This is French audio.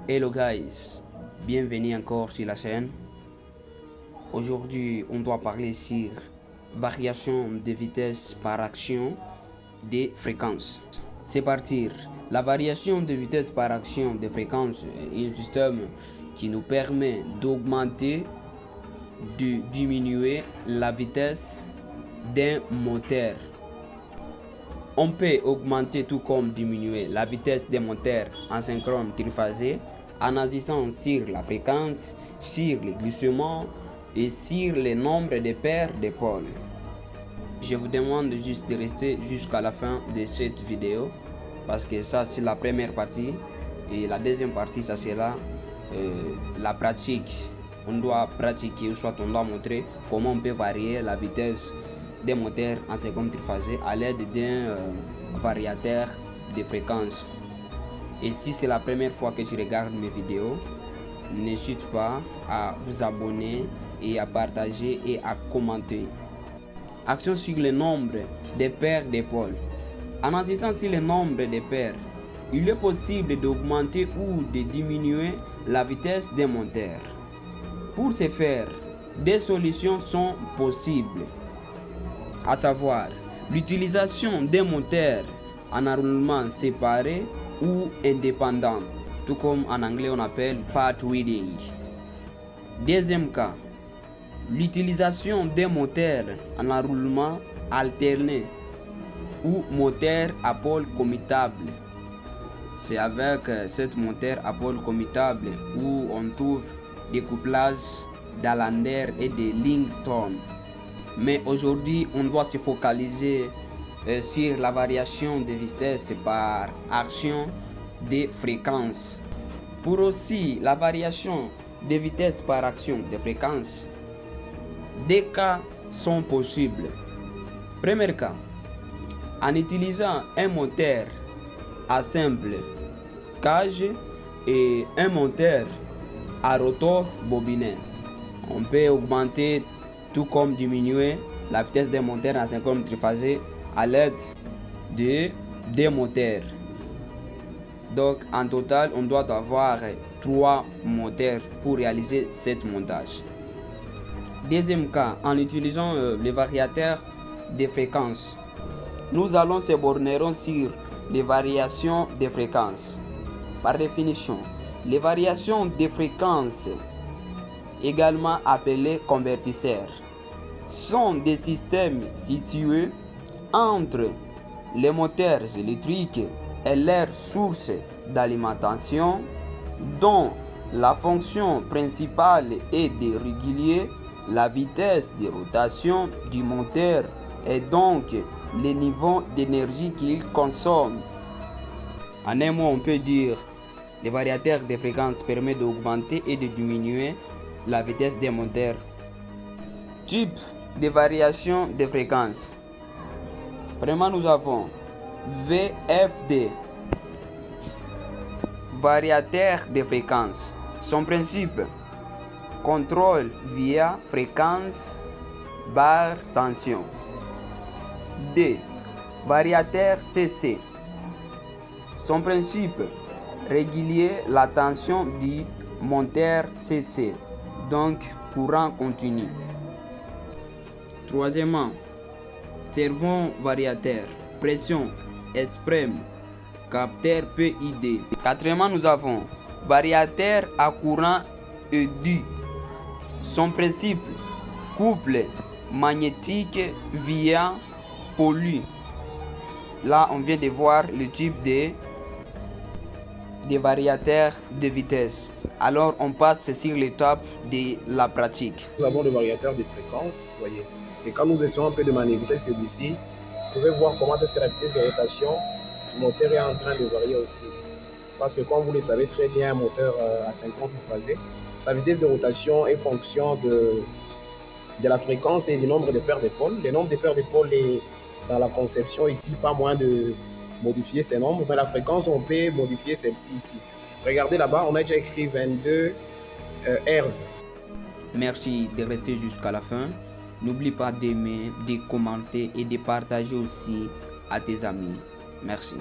Hello guys, bienvenue encore sur la chaîne. Aujourd'hui, on doit parler sur variation de vitesse par action des fréquences. C'est parti. La variation de vitesse par action des fréquences est un système qui nous permet d'augmenter, de diminuer la vitesse d'un moteur. On peut augmenter tout comme diminuer la vitesse des moteurs en synchrone triphasé en agissant sur la fréquence, sur le glissement et sur le nombre de paires d'épaules. Je vous demande juste de rester jusqu'à la fin de cette vidéo parce que ça c'est la première partie et la deuxième partie ça sera la pratique. On doit pratiquer, soit on doit montrer comment on peut varier la vitesse des moteurs en synchrone triphasé à l'aide d'un variateur de fréquence. Et si c'est la première fois que tu regardes mes vidéos, n'hésite pas à vous abonner et à partager et à commenter. Action sur le nombre de paires d'épaules. En agissant sur le nombre de paires, il est possible d'augmenter ou de diminuer la vitesse des moteurs. Pour ce faire, des solutions sont possibles, à savoir l'utilisation des moteurs en enroulement séparé ou indépendant, tout comme en anglais on appelle path winding. Deuxième cas, l'utilisation des moteurs en enroulement alterné ou moteur à pôle commutable. C'est avec cette moteur à pôle commutable où on trouve des couplages d'Allender et de Livingston. Mais aujourd'hui, on doit se focaliser sur la variation de vitesse par action des fréquences. Pour aussi la variation de vitesse par action des fréquences, des cas sont possibles. Premier cas, en utilisant un moteur à simple cage et un moteur à rotor bobiné, on peut augmenter tout comme diminuer la vitesse des moteurs en synchrone triphasé à l'aide de deux moteurs. Donc en total, on doit avoir 3 moteurs pour réaliser cet montage. Deuxième cas, en utilisant les variateurs de fréquences, nous allons se borner sur les variations de fréquences. Par définition, les variations de fréquences, également appelées convertisseurs, sont des systèmes situés entre les moteurs électriques et leur source d'alimentation, dont la fonction principale est de réguler la vitesse de rotation du moteur et donc le niveau d'énergie qu'il consomme. En un mot, on peut dire les variateurs de fréquence permettent d'augmenter et de diminuer la vitesse des moteurs. Type de variation de fréquence. Premièrement, nous avons VFD, variateur de fréquence. Son principe, contrôle via fréquence barre tension. D, variateur CC. Son principe, réguler la tension du moteur CC, donc courant continu. Troisièmement, servant variateur, pression, extrême, capteur PID. Quatrièmement, nous avons variateur à courant aigu. Son principe, couple magnétique via pollu. Là, on vient de voir le type de variateurs de vitesse. Alors, on passe sur l'étape de la pratique. Nous avons le variateur de fréquence, voyez. Et quand nous essayons un peu de manœuvrer celui-ci, vous pouvez voir comment est-ce que la vitesse de rotation du moteur est en train de varier aussi. Parce que comme vous le savez très bien, un moteur à 50 triphasé, sa vitesse de rotation est fonction de la fréquence et du nombre de paires d'épaules. Le nombre de paires d'épaules est dans la conception ici, pas moins de modifier ces nombres, mais la fréquence, on peut modifier celle-ci ici. Regardez là-bas, on a déjà écrit 22 Hz. Merci de rester jusqu'à la fin. N'oublie pas d'aimer, de commenter et de partager aussi à tes amis. Merci.